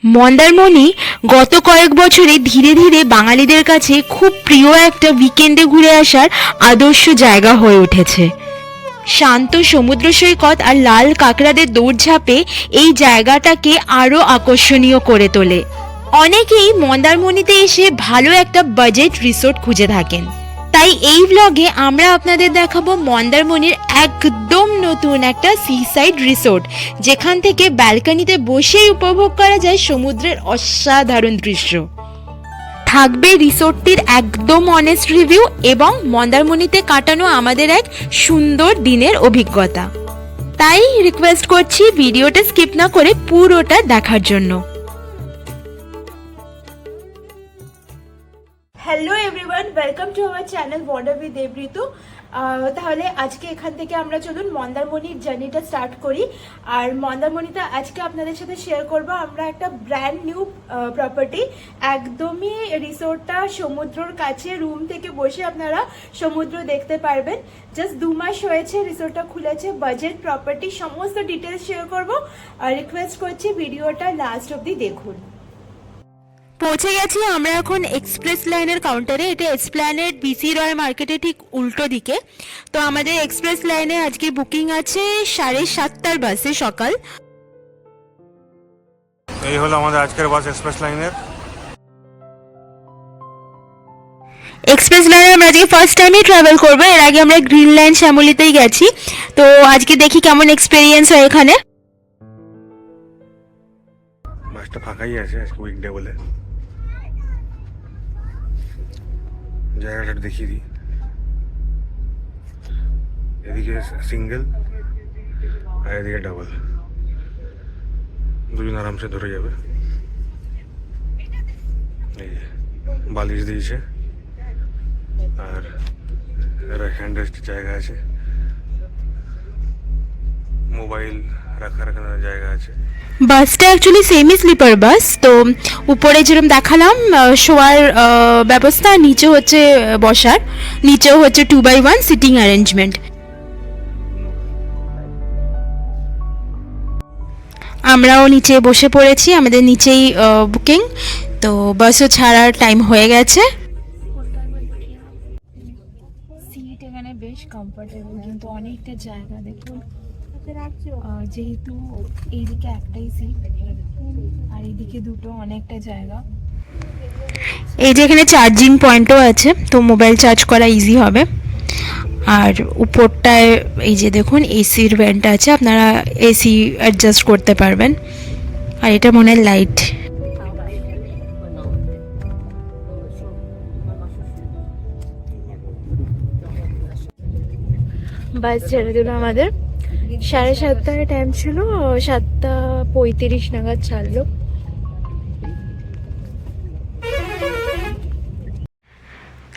মন্দারমণি গত কয়েক বছরে ধীরে ধীরে বাঙালিদের কাছে খুব প্রিয় একটা উইকেন্ডে ঘুরে আসার আদর্শ জায়গা হয়ে উঠেছে। শান্ত সমুদ্র সৈকত আর লাল কাঁকড়াদের দৌড়ঝাঁপে এই জায়গাটাকে আরও আকর্ষণীয় করে তোলে। অনেকেই মন্দারমণিতে এসে ভালো একটা বাজেট রিসোর্ট খুঁজে থাকেন, তাই এই ব্লগে আমরা আপনাদের দেখাবো মন্দারমণির একদম নতুন একটা সিসাইড রিসোর্ট, যেখান থেকে ব্যালকনিতে বসেই উপভোগ করা যায় সমুদ্রের অসাধারণ দৃশ্য। থাকবে রিসোর্টটির একদম অনেস্ট রিভিউ এবং মন্দারমণিতে কাটানো আমাদের এক সুন্দর দিনের অভিজ্ঞতা। তাই রিকোয়েস্ট করছি ভিডিওটা স্কিপ না করে পুরোটা দেখার জন্য। Hello everyone, welcome to our channel wonder with Debritu. তাহলে আজকে এখান থেকে আমরা চলুন মন্দারমণির জার্নিটা স্টার্ট করি। আর মন্দারমণিতে আজকে আপনাদের সাথে শেয়ার করব আমরা একটা ব্র্যান্ড নিউ প্রপার্টি। একদমই রিসোর্টটা সমুদ্রর কাছে, রুম থেকে বসে আপনারা সমুদ্র দেখতে পারবেন। জাস্ট 2 মাস হয়েছে রিসোর্টটা খুলেছে। বাজেট, প্রপার্টি সমস্ত ডিটেলস শেয়ার করব। আর রিকোয়েস্ট করছি ভিডিওটা লাস্ট অবধি দেখুন। পৌঁছে গেছি আমরা এখন এক্সপ্রেস লাইনের কাউন্টারে। এটা এসপ্ল্যানেড বিসি রয় মার্কেটের ঠিক উল্টো দিকে। তো আমাদের এক্সপ্রেস লাইনে আজকে বুকিং আছে 7:30টার বাসে সকাল। এই হলো আমাদের আজকের বাস এক্সপ্রেস লাইনের। এক্সপ্রেস লাইনে আমরা আজকে ফার্স্ট টাইমই ট্রাভেল করবো। এর আগে আমরা গ্রিন লাইন শ্যামলীতেই গেছি। তো আজকে দেখি কেমন এক্সপিরিয়েন্স হয় এখানে। বাসটা ফাঁকাই আছে আজকে উইকডে বলে। জায়গাটা দেখিয়ে দিই। এদিকে সিঙ্গেল আর এদিকে ডাবল, দুজন আরামসে ধরে যাবে। এই যে বালিশ দিয়েছে আর হ্যান্ড রেস্টের জায়গা আছে, মোবাইল রাখার জায়গা আছে। বাসটা অ্যাকচুয়ালি সেমি স্লিপার বাস। তো উপরে যেরকম দেখালাম শোয়ার ব্যবস্থা, নিচে হচ্ছে বসার, নিচেও হচ্ছে 2x1 সিটিং অ্যারেঞ্জমেন্ট। আমরাও নিচে বসে পড়েছি, আমাদের নিচেই বুকিং। তো বাসও ছাড়ার টাইম হয়ে গেছে। সিট এখানে বেশ কমফোর্টেবল, কিন্তু অনেকটা জায়গা দেখুন। যেহেতু এইদিকে একটাই সিট আর এইদিকে দুটো, অনেকটা জায়গা। এই যে এখানে চার্জিং পয়েন্টও আছে, তো মোবাইল চার্জ করা ইজি হবে। আর উপরটায় এই যে দেখুন এসির ভেন্ট আছে, আপনারা এসি অ্যাডজাস্ট করতে পারবেন। আর এটা মনে হয় লাইট। বাস ছেড়ে দিল আমাদের। 7:30টার টাইম ছিল, 7:35 নাগাদ ছাড়লো।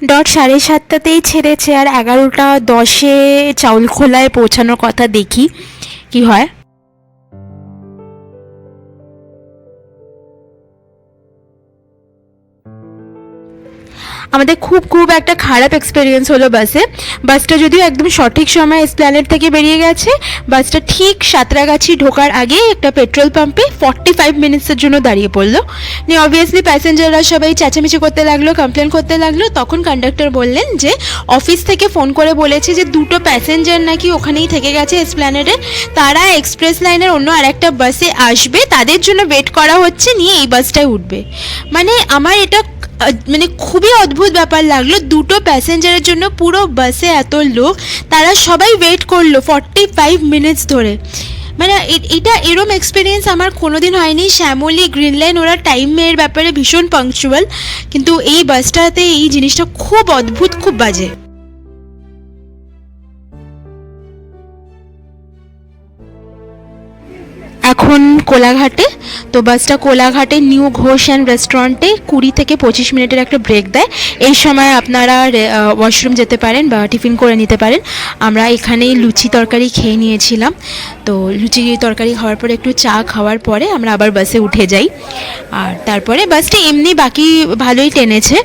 ডট 7:30তেই ছেড়েছে আর 11:10-এ চাউলখোলায় পৌঁছানোর কথা। দেখি কি হয়। আমাদের খুব একটা খারাপ এক্সপিরিয়েন্স হলো বাসে। বাসটা যদিও একদম সঠিক সময় এসপ্ল্যানেড থেকে বেরিয়ে গেছে, বাসটা ঠিক সাঁতরাগাছি ঢোকার আগে একটা পেট্রোল পাম্পে 45 মিনিটসের জন্য দাঁড়িয়ে পড়লো। নিয়ে অবভিয়াসলি প্যাসেঞ্জাররা সবাই চেঁচামেচি করতে লাগলো, কমপ্লেন করতে লাগলো। তখন কন্ডাক্টর বললেন যে অফিস থেকে ফোন করে বলেছে যে 2টো প্যাসেঞ্জার নাকি ওখানেই থেকে গেছে এসপ্ল্যানেডে, তারা এক্সপ্রেস লাইনের অন্য আরেকটা বাসে আসবে, তাদের জন্য ওয়েট করা হচ্ছে, নিয়ে এই বাসটায় উঠবে। মানে আমার এটা খুবই অদ্ভুত ব্যাপার লাগলো। 2টো প্যাসেঞ্জারের জন্য পুরো বাসে এত লোক, তারা সবাই ওয়েট করলো 45 মিনিটস ধরে। মানে এটা এরম এক্সপিরিয়েন্স আমার কোনোদিন হয়নি। শ্যামলী, গ্রিন লাইন ওরা টাইমের ব্যাপারে ভীষণ পাংচুয়াল, কিন্তু এই বাসটাতে এই জিনিসটা খুব অদ্ভুত, খুব বাজে। এখন কোলাঘাটে। তো বাসটা কোলাঘাটে নিউ ঘোষ অ্যান্ড রেস্টুরেন্টে 20 থেকে 25 মিনিটের একটা ব্রেক দেয়। এই সময় আপনারা ওয়াশরুম যেতে পারেন বা টিফিন করে নিতে পারেন। আমরা এখানেই লুচি তরকারি খেয়ে নিয়েছিলাম। তো লুচি তরকারি খাওয়ার পরে একটু চা খাওয়ার পরে আমরা আবার বাসে উঠে যাই। আর তারপরে বাসটা এমনি বাকি ভালোই টেনেছে।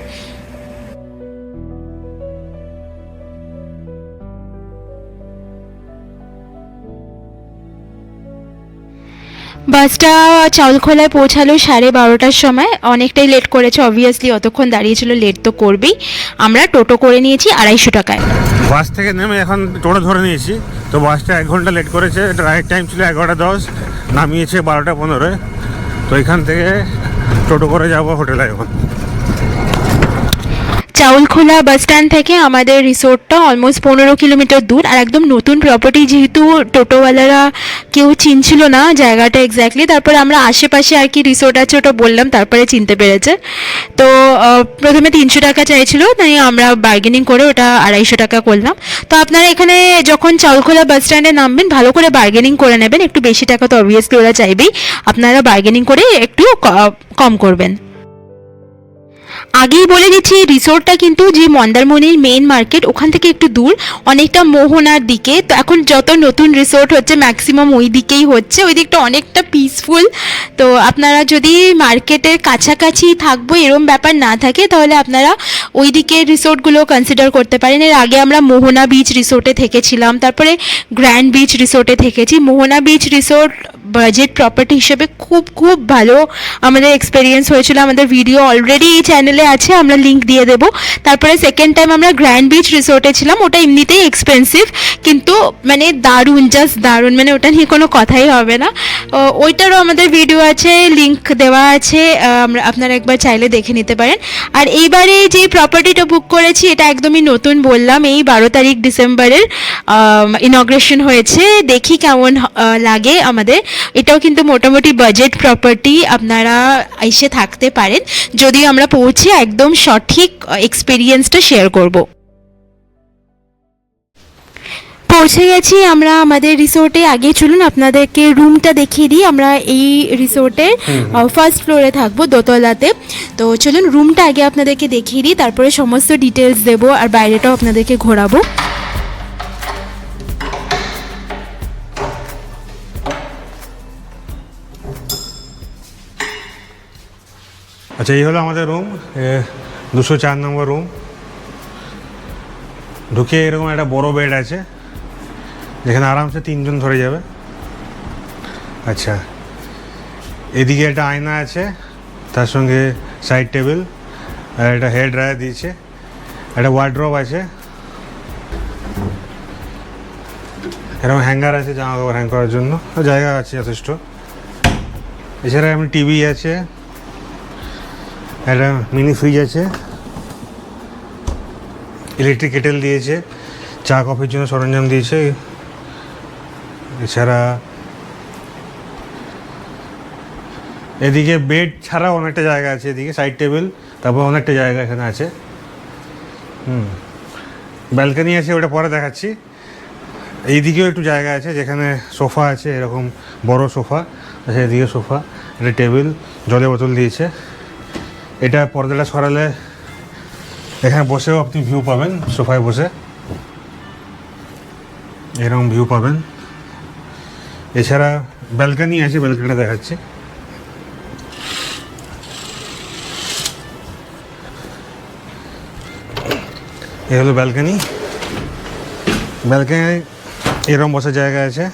বাসটা চাউলখোলায় পৌঁছালো 12:30টার সময়, অনেকটাই লেট করেছে অবভিয়াসলি, অতক্ষণ দাঁড়িয়েছিল, লেট তো করবেই। আমরা টোটো করে নিয়েছি 250 টাকায়। বাস থেকে নেমে এখন টোটো ধরে নিয়েছি, তো বাসটা 1 ঘন্টা লেট করেছে। রাইট টাইম ছিল 11:10, নামিয়েছে 12:15। তো এখান থেকে টোটো করে যাবো হোটেলে এখন। চাউলখোলা বাস স্ট্যান্ড থেকে আমাদের রিসোর্টটা অলমোস্ট 15 কিলোমিটার দূর, আর একদম নতুন প্রপার্টি যেহেতু টোটোওয়ালারা কেউ চিনছিল না জায়গাটা এক্স্যাক্টলি, তারপরে আমরা আশেপাশে আর কি রিসোর্ট আছে ওটা বললাম, তারপরে চিনতে পেরেছে। তো প্রথমে 300 টাকা চাইছিল, তাই আমরা বার্গেনিং করে ওটা 250 টাকা করলাম। তো আপনারা এখানে যখন চাউলখোলা বাস স্ট্যান্ডে নামবেন ভালো করে বার্গেনিং করে নেবেন, একটু বেশি টাকা তো অবভিয়াসলি ওরা চাইবেই, আপনারা বার্গেনিং করে একটু কম করবেন। আগেই বলে দিচ্ছি রিসোর্টটা কিন্তু যে মন্দারমণির মেইন মার্কেট ওখান থেকে একটু দূর, অনেকটা মোহনার দিকে। তো এখন যত নতুন রিসোর্ট হচ্ছে ম্যাক্সিমাম ওই দিকেই হচ্ছে, ওই দিকটা অনেকটা পিসফুল। তো আপনারা যদি মার্কেটের কাছাকাছি থাকবো এরম ব্যাপার না থাকে তাহলে আপনারা ওই দিকের রিসোর্টগুলো কনসিডার করতে পারেন। এর আগে আমরা মোহনা বিচ রিসোর্টে থেকেছিলাম, তারপরে গ্র্যান্ড বিচ রিসোর্টে থেকেছি। মোহনা বিচ রিসোর্ট বাজেট প্রপার্টি হিসেবে খুব খুব ভালো আমাদের এক্সপেরিয়েন্স হয়েছিল, আমাদের ভিডিও অলরেডি এই চ্যানেলে আছে, আমরা লিঙ্ক দিয়ে দেবো। তারপরে সেকেন্ড টাইম আমরা গ্র্যান্ড বিচ রিসোর্টে ছিলাম, ওটা এমনিতেই এক্সপেন্সিভ কিন্তু মানে দারুণ, জাস্ট দারুণ, মানে ওটা নিয়ে কোনো কথাই হবে না। ওইটারও আমাদের ভিডিও আছে, লিঙ্ক দেওয়া আছে, আপনারা একবার চাইলে দেখে নিতে পারেন। আর এইবারে যে প্রপার্টিটা বুক করেছি এটা একদমই নতুন, বললাম এই 12 তারিখ ডিসেম্বরের ইনগ্রেশন হয়েছে, দেখি কেমন লাগে আমাদের। এটাও কিন্তু মোটামুটি বাজেট প্রপার্টি, আপনারা এসে থাকতে পারেন যদি আমরা পৌঁছে একদম সঠিক এক্সপিরিয়েন্সটা শেয়ার করব। পৌঁছে গেছি আমরা আমাদের রিসোর্টে। আগে চলুন আপনাদেরকে রুমটা দেখিয়ে দিই। আমরা এই রিসোর্টের ফার্স্ট ফ্লোরে থাকবো, দোতলাতে। তো চলুন রুমটা আগে আপনাদেরকে দেখিয়ে দিই, তারপরে সমস্ত ডিটেলস দেবো আর বাইরেটাও আপনাদেরকে ঘোরাবো। আচ্ছা, এই হলো আমাদের রুম, 204 নম্বর রুম। ঢুকে এরকম একটা বড় বেড আছে যেখানে আরামসে 3 জন ধরে যাবে। আচ্ছা, এদিকে একটা আয়না আছে, তার সঙ্গে সাইড টেবিল আর একটা হেয়ার ড্রায়ার দিয়েছে, একটা ওয়ার্ড্রপ আছে, এরকম হ্যাঙ্গার আছে জামা কাপড় হ্যাং করার জন্য, জায়গা আছে যথেষ্ট। এছাড়া এমনি টিভি আছে, একটা মিনি ফ্রিজ আছে, ইলেকট্রিক কেটেল দিয়েছে, চা কফির জন্য সরঞ্জাম দিয়েছে। এছাড়া এদিকে বেড ছাড়াও অনেকটা জায়গা আছে, এদিকে সাইড টেবিল, তারপর অনেকটা জায়গা এখানে আছে। ব্যালকনি আছে, ওটা পরে দেখাচ্ছি। এইদিকেও একটু জায়গা আছে যেখানে সোফা আছে, এরকম বড় সোফা আছে, এদিকে সোফা, একটা টেবিল, জলের বোতল দিয়েছে। এটা পর্দাটা সরালে এখানে বসেও আপনি ভিউ পাবেন, সোফায় বসে এরকম ভিউ পাবেন। এছাড়া ব্যালকনি আছে, ব্যালকনিটা দেখাচ্ছি। এ হলো ব্যালকনি। ব্যালকনি এরকম বসার জায়গা আছে,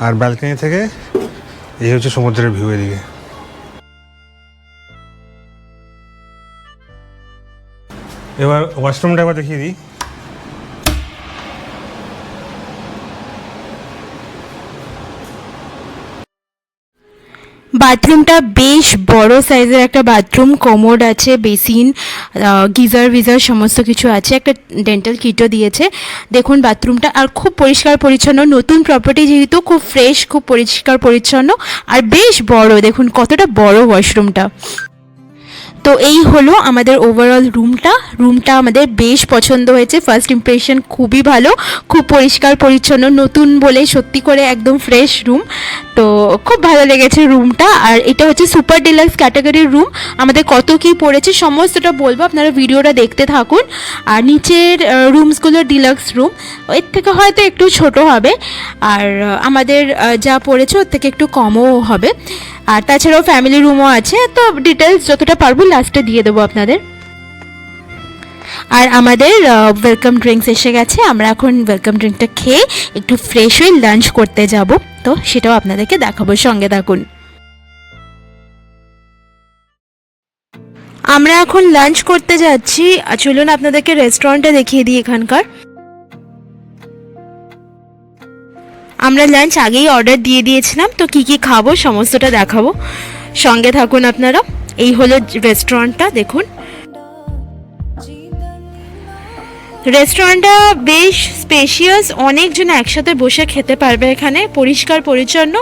আর ব্যালকনি থেকে এই হচ্ছে সমুদ্রের ভিউ। এদিকে এবার ওয়াশরুমটা একবার দেখিয়ে দিই। বাথরুমটা বেশ বড় সাইজের একটা বাথরুম, কমোড আছে, বেসিন, গিজার সমস্ত কিছু আছে, একটা ডেন্টাল কিটও দিয়েছে। দেখুন বাথরুমটা, আর খুব পরিষ্কার পরিচ্ছন্ন, নতুন প্রপার্টি যেহেতু খুব ফ্রেশ, খুব পরিষ্কার পরিচ্ছন্ন আর বেশ বড়। দেখুন কতটা বড় ওয়াশরুমটা। তো এই হলো আমাদের ওভারঅল রুমটা আমাদের বেশ পছন্দ হয়েছে, ফার্স্ট ইমপ্রেশন খুবই ভালো, খুব পরিষ্কার পরিচ্ছন্ন, নতুন বলে সত্যি করে একদম ফ্রেশ রুম। তো খুব ভালো লেগেছে রুমটা। আর এটা হচ্ছে সুপার ডিলাক্স ক্যাটাগরির রুম। আমাদের কত কি পড়েছে সমস্তটা বলবো, আপনারা ভিডিওটা দেখতে থাকুন। আর নিচের রুমসগুলো ডিলাক্স রুম, এর থেকে হয়তো একটু ছোট হবে, আর আমাদের যা পড়েছে ওর থেকে একটু কমও হবে। আর তাছাড়াও ফ্যামিলি রুমও আছে, তো ডিটেলস যতটা পারবো লাস্টে দিয়ে দেবো আপনাদের। আর আমাদের ওয়েলকাম ড্রিঙ্কস এসে গেছে। আমরা এখন ওয়েলকাম ড্রিঙ্কটা খেয়ে একটু ফ্রেশ হয়ে লাঞ্চ করতে যাব, তো সেটাও আপনাদেরকে দেখাবো, সঙ্গে থাকুন। আমরা এখন লাঞ্চ করতে যাচ্ছি। চলুন আপনাদেরকে রেস্টুরেন্টটা দেখিয়ে দিই এখানকার। আমরা লাঞ্চ আগেই অর্ডার দিয়ে দিয়েছিলাম, তো কি কি খাবো সমস্তটা দেখাবো, সঙ্গে থাকুন আপনারা। এই হলো রেস্টুরেন্টটা, দেখুন। রেস্টুরেন্টটা বেশ স্পেশিয়াস, অনেকজন একসাথে বসে খেতে পারবে এখানে, পরিষ্কার পরিচ্ছন্ন,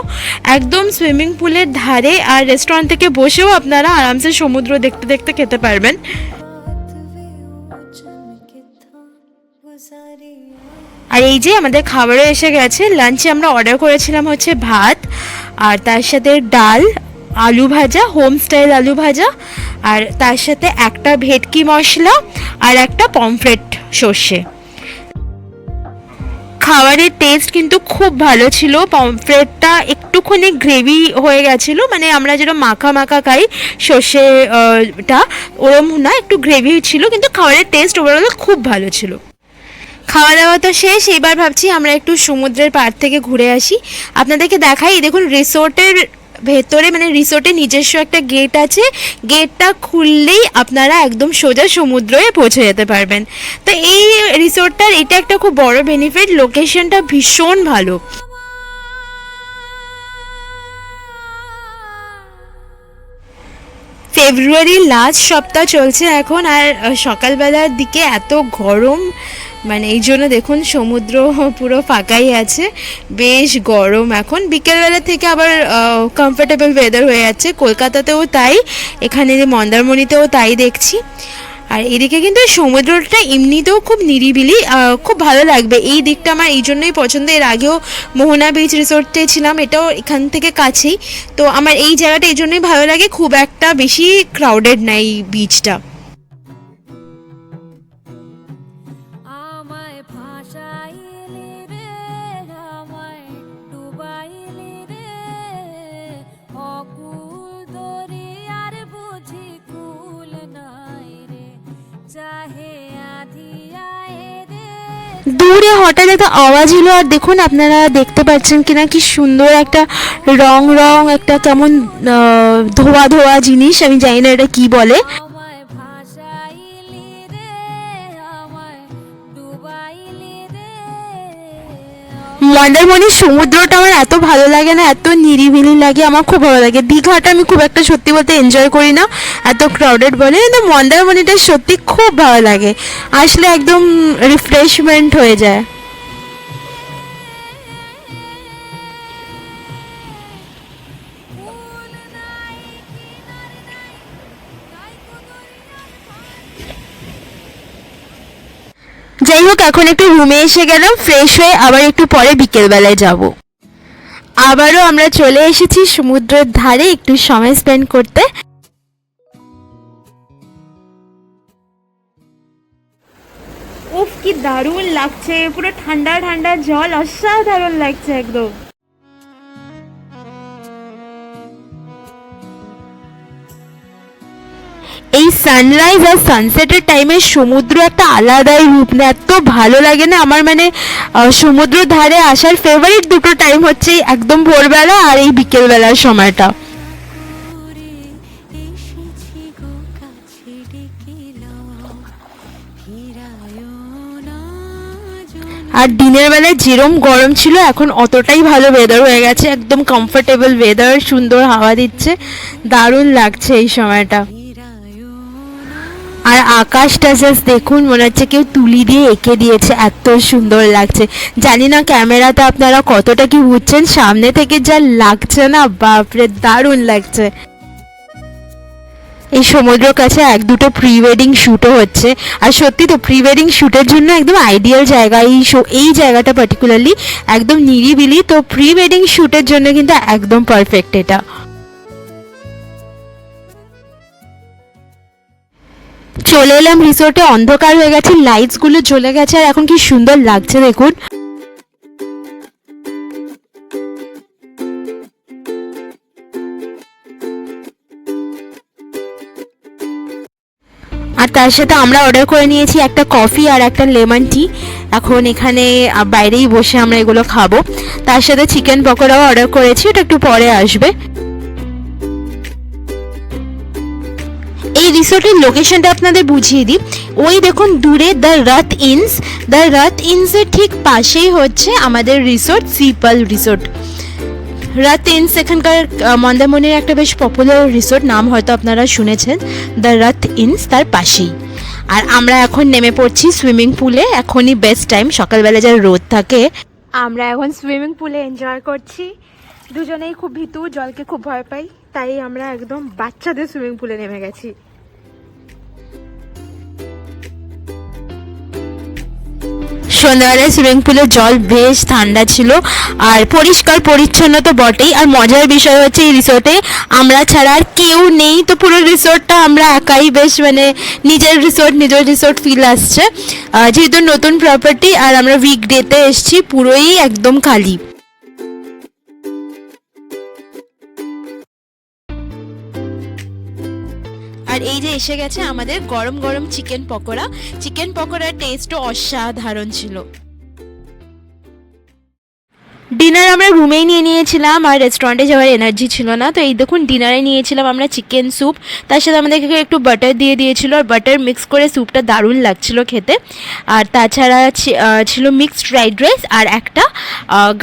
একদম সুইমিং পুলের ধারে। আর রেস্টুরেন্ট থেকে বসেও আপনারা আরামসে সমুদ্র দেখতে দেখতে খেতে পারবেন। আর এই যে আমাদের খাবারও এসে গেছে। লাঞ্চে আমরা অর্ডার করেছিলাম হচ্ছে ভাত, আর তার সাথে ডাল, আলু ভাজা, হোম স্টাইল আলু ভাজা, আর তার সাথে একটা ভেটকি মশলা আর একটা পমফ্রেট সর্ষে। খাবারের টেস্ট কিন্তু খুব ভালো ছিল। পমফ্রেটটা একটুখানি গ্রেভি হয়ে গেছিলো, মানে আমরা যেটা মাখা মাখা খাই সর্ষেটা ওরম না, একটু গ্রেভি ছিল, কিন্তু খাবারের টেস্ট ওভারঅল খুব ভালো ছিল। খাওয়া দাওয়া তো শেষ, এবার ভাবছি আমরা একটু সমুদ্রের পাড় থেকে ঘুরে আসি। আপনাদেরকে দেখাই, দেখুন রিসোর্টের ভেতরে, মানে রিসোর্টের নিজস্ব একটা গেট আছে, গেটটা খুললেই আপনারা একদম সোজা সমুদ্রে পৌঁছে যেতে পারবেন। তো এই রিসোর্টটার এটা একটা খুব বড় বেনিফিট, লোকেশনটা ভীষণ ভালো। ফেব্রুয়ারির লাস্ট সপ্তাহ চলছে এখন, আর সকালবেলার দিকে এত গরম, মানে এই জন্য দেখুন সমুদ্র পুরো ফাঁকাই আছে, বেশ গরম এখন। বিকেলবেলা থেকে আবার কমফোর্টেবল ওয়েদার হয়ে যাচ্ছে, কলকাতাতেও তাই, এখানে মন্দারমণিতেও তাই দেখছি। আর এদিকে কিন্তু সমুদ্রটা এমনিতেও খুব নিরিবিলি, খুব ভালো লাগবে। এই দিকটা আমার এই জন্যই পছন্দ। এর আগেও মোহনা বিচ রিসোর্টে ছিলাম, এটাও এখান থেকে কাছেই, তো আমার এই জায়গাটা এই জন্যই ভালো লাগে, খুব একটা বেশি ক্রাউডেড না এই বিচটা। দূরে হঠাৎ একটা আওয়াজ হলো, আর দেখুন আপনারা দেখতে পাচ্ছেন কিনা, কি সুন্দর একটা রং রং একটা কেমন ধোয়া ধোয়া জিনিস, আমি জানি না এটা কি বলে। মন্দারমণির সমুদ্রটা আমার এত ভালো লাগে না, এত নিরিবিলি লাগে, আমার খুব ভালো লাগে। দীঘাটা আমি খুব একটা সত্যি বলতে এনজয় করি না, এত ক্রাউডেড বলে, কিন্তু মন্দারমণিটা সত্যি খুব ভালো লাগে, আসলে একদম রিফ্রেশমেন্ট হয়ে যায়। যাই হোক, এখন একটু রুমে এসে গেলাম ফ্রেশ হয়ে, আবার একটু পরে বিকেলবেলায় যাব। আবারও আমরা চলে এসেছি সমুদ্রের ধারে একটু সময় স্পেন্ড করতে। উফ, কি দারুণ লাগছে, পুরো ঠান্ডা ঠান্ডা জল, অসাধারণ লাগছে একদম। এই সানরাইজ আর সানসেটের টাইমে সমুদ্র একটা আলাদাই রূপ নেয়, এত ভালো লাগে না আমার, মানে সমুদ্র ধারে আসার ফেভারিট দুটো টাইম হচ্ছে একদম ভোরবেলা আর এই বিকেলবেলার সময়টা। আর দিনের বেলায় যেরম গরম ছিল, এখন অতটাই ভালো ওয়েদার হয়ে গেছে, একদম কমফোর্টেবল ওয়েদার, সুন্দর হাওয়া দিচ্ছে, দারুণ লাগছে এই সময়টা। আর আকাশটা জাস্ট দেখুন, মনে হচ্ছে কেউ তুলি দিয়ে এঁকে দিয়েছে, এত সুন্দর লাগছে। জানি না ক্যামেরাতে আপনারা কতটা কি বুঝছেন, সামনে থেকে যা লাগছে না, বাপরে দারুণ লাগছে। এই সমুদ্রের কাছে এক দুটো প্রি ওয়েডিং শ্যুটও হচ্ছে, আর সত্যি তো প্রি ওয়েডিং শ্যুটের জন্য একদম আইডিয়াল জায়গা এই জায়গাটা পার্টিকুলারলি, একদম নিরিবিলি, তো প্রি ওয়েডিং শ্যুটের জন্য কিন্তু একদম পারফেক্ট এটা। চলে এলাম রিসোর্টে, অন্ধকার হয়ে গেছে, লাইটস গুলো জ্বলে গেছে, আর এখন কি সুন্দর লাগছে দেখুন। আর তার সাথে আমরা অর্ডার করে নিয়েছি একটা কফি আর একটা লেমন টি। এখন এখানে বাইরেই বসে আমরা এগুলো খাবো। তার সাথে চিকেন পকোড়াও অর্ডার করেছি, ওটা একটু পরে আসবে। এই রিসোর্টের লোকেশনটা আপনাদের বুঝিয়ে দিই। ওই দেখুন দূরে দ্য রথ ইনসের ঠিক পাশেই হচ্ছে আমাদের রিসোর্ট, সিপাল রিসোর্ট। রথ ইনস এখানকার মন্দারমণির একটা বেশ পপুলার রিসোর্ট, নাম হয়তো আপনারা শুনেছেন, দ্য রথ ইনস তার পাশেই। আর আমরা এখন নেমে পড়ছি সুইমিং পুলে। এখনই বেস্ট টাইম, সকালবেলা যা রোদ থাকে। আমরা এখন সুইমিং পুলে এনজয় করছি। দুজনেই খুব ভীতু, জলকে খুব ভয় পাই, তাই আমরা একদম বাচ্চাদের সুইমিং পুলে নেমে গেছি। সন্ধ্যাবেলায় সুইমিং পুলের জল বেশ ঠান্ডা ছিল আর পরিষ্কার পরিচ্ছন্ন তো বটেই। আর মজার বিষয় হচ্ছে এই রিসোর্টে আমরা ছাড়া আর কেউ নেই, তো পুরো রিসোর্টটা আমরা একাই, বেশ মানে নিজের রিসোর্ট ফিল আসছে। যেহেতু নতুন প্রপার্টি আর আমরা উইকডেতে এসেছি, পুরোই একদম খালি। আর এই যে এসে গেছে আমাদের গরম গরম চিকেন পকোড়ার টেস্টও অসাধারণ ছিল। ডিনার আমরা রুমেই নিয়েছিলাম, আর রেস্টুরেন্টে যাওয়ার এনার্জি ছিল না, তো এই দেখুন ডিনারে নিয়েছিলাম আমরা চিকেন স্যুপ। তার সাথে আমাদেরকে একটু বাটার দিয়ে দিয়েছিল, আর বাটার মিক্স করে স্যুপটা দারুণ লাগছিল খেতে। আর তাছাড়া ছিল মিক্সড ফ্রাইড রাইস আর একটা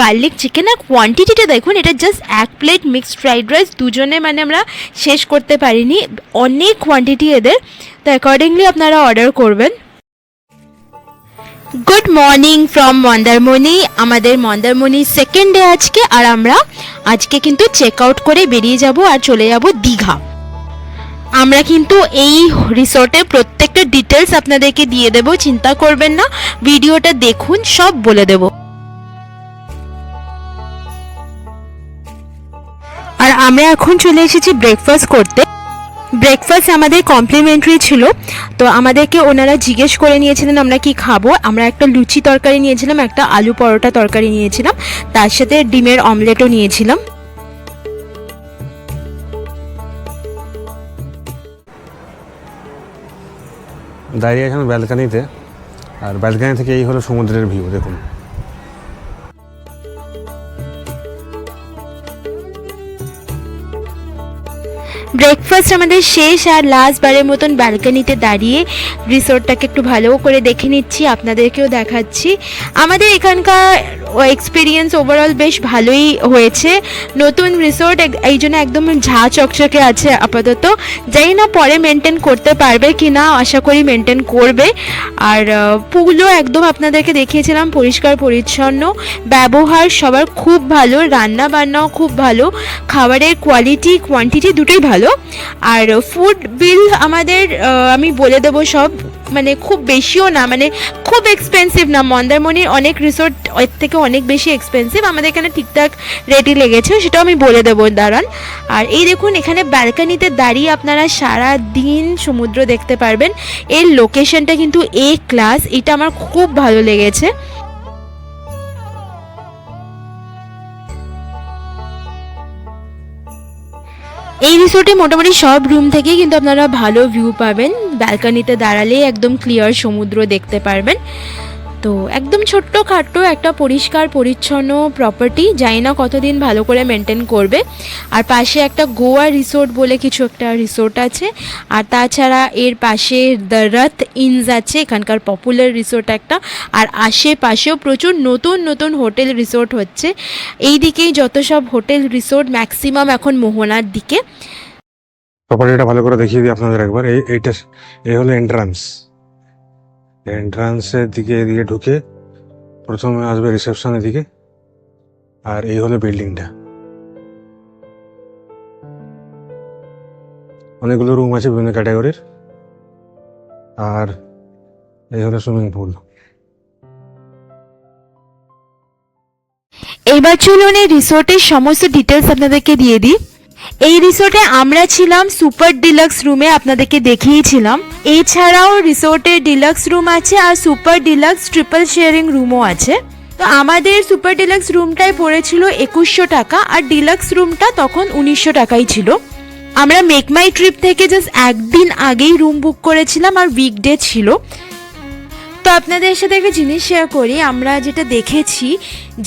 গার্লিক চিকেন। আর কোয়ান্টিটিটা দেখুন, এটা just 1 plate mixed fried rice, দুজনে মানে আমরা শেষ করতে পারিনি, অনেক কোয়ান্টিটি এদের, তো অ্যাকর্ডিংলি আপনারা অর্ডার করবেন। Good morning from Mandarmani. আমাদের মন্দারমণি সেকেন্ড ডে আজকে, আর আমরা আজকে কিন্তু চেক আউট করে বেরিয়ে যাব আর চলে যাব দীঘা। আমরা কিন্তু এই রিসোর্টের প্রত্যেকটা ডিটেলস আপনাদেরকে দিয়ে দেব, চিন্তা করবেন না, ভিডিওটা দেখুন, সব বলে দেব। আর আমরা এখন চলে এসেছি ব্রেকফাস্ট করতে। ব্রেকফাস্ট আমাদের কমপ্লিমেন্টারি ছিল, তো আমাদেরকে ওনারা জিজ্ঞেস করে নিয়েছিলেন আমরা কি খাবো। আমরা একটা লুচি তরকারি নিয়েছিলাম, একটা আলু পরোটা তরকারি নিয়েছিলাম, তার সাথে ডিমের অমলেটও নিয়েছিলাম। দাঁড়িয়ে এখন ব্যালকানিতে, আর ব্যালকানি থেকে এই হলো সমুদ্রের ভিউ, দেখুন। ব্রেকফাস্ট আমাদের শেষ, আর লাস্ট বারের মতন ব্যালকনিতে দাঁড়িয়ে রিসোর্টটাকে একটু ভালো করে দেখে নিচ্ছি, আপনাদেরকেও দেখাচ্ছি। আমাদের এখানকার এক্সপিরিয়েন্স ওভারঅল বেশ ভালোই হয়েছে। নতুন রিসোর্ট, এই জন্য একদম ঝাঁ চকচকে আছে আপাতত। জানি না পরে মেনটেন করতে পারবে কি না, আশা করি মেনটেন করবে। আর পুলও একদম আপনাদেরকে দেখিয়েছিলাম, পরিষ্কার পরিচ্ছন্ন, ব্যবহার সবার খুব ভালো, রান্না বান্নাও খুব ভালো, খাবারের কোয়ালিটি কোয়ান্টিটি দুটোই ভালো। আর ফুড বিল আমাদের আমি বলে দেবো সব, মানে খুব বেশিও না, মানে খুব এক্সপেন্সিভ না। মন্দারমণির অনেক রিসোর্ট এর থেকে অনেক বেশি এক্সপেন্সিভ, আমাদের এখানে ঠিকঠাক রেটই লেগেছে, সেটাও আমি বলে দেবো, দাঁড়ান। আর এই দেখুন এখানে ব্যালকানিতে দাঁড়িয়ে আপনারা সারা দিন সমুদ্র দেখতে পারবেন। এর লোকেশনটা কিন্তু ক্লাস, এটা আমার খুব ভালো লেগেছে। এই রিসোর্টে মোটামুটি সব রুম থেকেই কিন্তু আপনারা ভালো ভিউ পাবেন, ব্যালকনিতে দাঁড়ালেই একদম ক্লিয়ার সমুদ্র দেখতে পারবেন। তো একদম ছোট্ট খাট্টো একটা পরিষ্কার পরিচ্ছন্ন প্রপার্টি, জানি না কতদিন ভালো করে মেনটেন করবে। আর পাশে একটা গোয়া রিসোর্ট বলে কিছু একটা রিসোর্ট আছে, আর তাছাড়া এর পাশে দ্য রথ ইনস আছে, এখানকার পপুলার রিসোর্ট একটা। আর আশেপাশেও প্রচুর নতুন নতুন হোটেল রিসোর্ট হচ্ছে। এই দিকেই যত সব হোটেল রিসোর্ট ম্যাক্সিমাম এখন মোহনার দিকে। প্রপার্টিটা ভালো করে দেখিয়ে দিই আপনাদের একবার। এইটা এই হলো এন্ট্রান্সের দিকে, এদিকে ঢুকে প্রথমে আসবে রিসেপশনের দিকে, আর এই হলো বিল্ডিংটা। অনেকগুলো রুম আছে বিভিন্ন ক্যাটাগরির, আর এই হলো সুইমিং পুল। এবার চলুন এই রিসোর্টের সমস্ত ডিটেলস আপনাদেরকে দিয়ে দিই। এই রিসোর্টে আমরা ছিলাম সুপার ডিলাক্স রুমে, আপনাদেরকে দেখিয়েছিলাম। এছাড়াও রিসোর্টে ডিলাক্স রুম আছে, আর সুপার ডিলাক্স ট্রিপল শেয়ারিং রুমও আছে। তো আমাদের সুপার ডিলাক্স রুমটায় পড়েছিল 2100 টাকা, আর ডিলাক্স রুমটা তখন 1900 টাকাই ছিল। আমরা মেক মাই ট্রিপ থেকে জাস্ট একদিন আগেই রুম বুক করেছিলাম আর উইকডে ছিল। তো আপনাদের সাথে একটা জিনিস শেয়ার করি, আমরা যেটা দেখেছি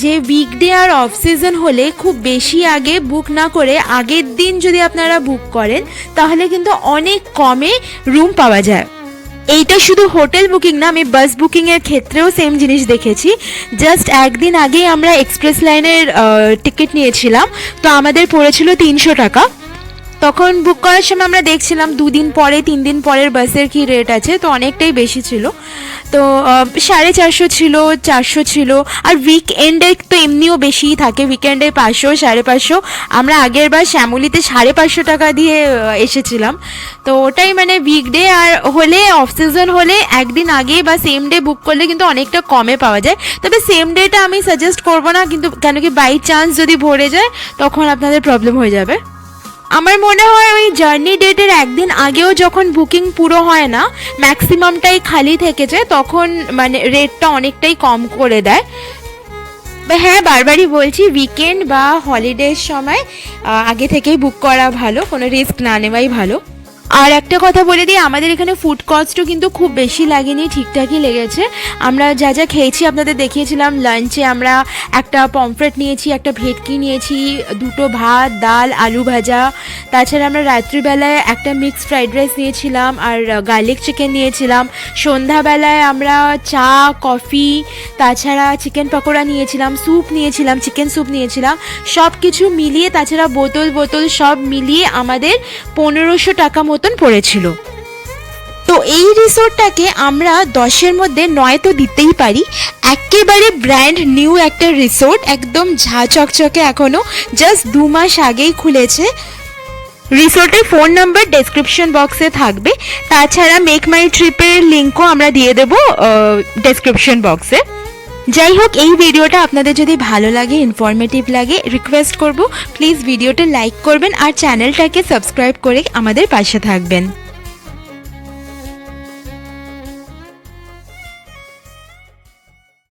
যে উইকডে আর অফ সিজন হলে খুব বেশি আগে বুক না করে আগের দিন যদি আপনারা বুক করেন তাহলে কিন্তু অনেক কমে রুম পাওয়া যায়। এইটা শুধু হোটেল বুকিং না, আমি বাস বুকিংয়ের ক্ষেত্রেও সেম জিনিস দেখেছি। জাস্ট একদিন আগেই আমরা এক্সপ্রেস লাইনের টিকিট নিয়েছিলাম, তো আমাদের পড়েছিল 300 টাকা। তখন বুক করার সময় আমরা দেখছিলাম 2 দিন পরে 3 দিন পরের বাসের কি রেট আছে, তো অনেকটাই বেশি ছিল। তো 450 ছিল, 400 ছিল। আর উইকএন্ডে তো এমনিও বেশিই থাকে, উইকেন্ডে 500 550। আমরা আগের বার শ্যামলিতে 550 টাকা দিয়ে এসেছিলাম। তো ওটাই মানে উইকডে আর হলে অফ সিজন হলে একদিন আগে বা সেম ডে বুক করলে কিন্তু অনেকটা কমে পাওয়া যায়। তবে সেম ডেটা আমি সাজেস্ট করবো না, কিন্তু কেন কি বাই চান্স যদি ভরে যায় তখন আপনাদের প্রবলেম হয়ে যাবে। আমার মনে হয় ওই জার্নি ডেটের একদিন আগেও যখন বুকিং পুরো হয় না, ম্যাক্সিমামটাই খালি থেকে যায়, তখন মানে রেটটা অনেকটাই কম করে দেয়। হ্যাঁ, বারবারই বলছি উইকেন্ড বা হলিডের সময় আগে থেকেই বুক করা ভালো, কোনো রিস্ক না নেওয়াই ভালো। আর একটা কথা বলে দিই, আমাদের এখানে ফুড কস্টও কিন্তু খুব বেশি লাগেনি, ঠিকঠাকই লেগেছে। আমরা যা যা খেয়েছি আপনাদের দেখিয়েছিলাম। লাঞ্চে আমরা একটা পমফ্রেট নিয়েছি, একটা ভেটকি নিয়েছি, 2টো ভাত, ডাল, আলু ভাজা। তাছাড়া আমরা রাত্রিবেলায় একটা মিক্স ফ্রাইড রাইস নিয়েছিলাম আর গার্লিক চিকেন নিয়েছিলাম। সন্ধ্যাবেলায় আমরা চা, কফি, তাছাড়া চিকেন পকোড়া নিয়েছিলাম, স্যুপ নিয়েছিলাম, চিকেন স্যুপ নিয়েছিলাম। সব কিছু মিলিয়ে, তাছাড়া বোতল সব মিলিয়ে আমাদের 1500 টাকা মতন পড়েছিল। তো এই রিসোর্টটাকে আমরা 10-এর মধ্যে 9 তো দিতেই পারি। একেবারে ব্র্যান্ড নিউ একটা রিসোর্ট, একদম ঝা চকচকে, এখনো জাস্ট 2 মাস আগেই খুলেছে। রিসোর্টের ফোন নাম্বার ডেসক্রিপশন বক্সে থাকবে, তাছাড়া মেক মাই ট্রিপের লিঙ্কও আমরা দিয়ে দেবো ডেসক্রিপশন বক্সে। যাই হোক, এই ভিডিওটা আপনাদের যদি ভালো লাগে, ইনফরমেটিভ লাগে, রিকোয়েস্ট করব প্লিজ ভিডিওটা লাইক করবেন আর চ্যানেলটাকে সাবস্ক্রাইব করে আমাদের পাশে থাকবেন।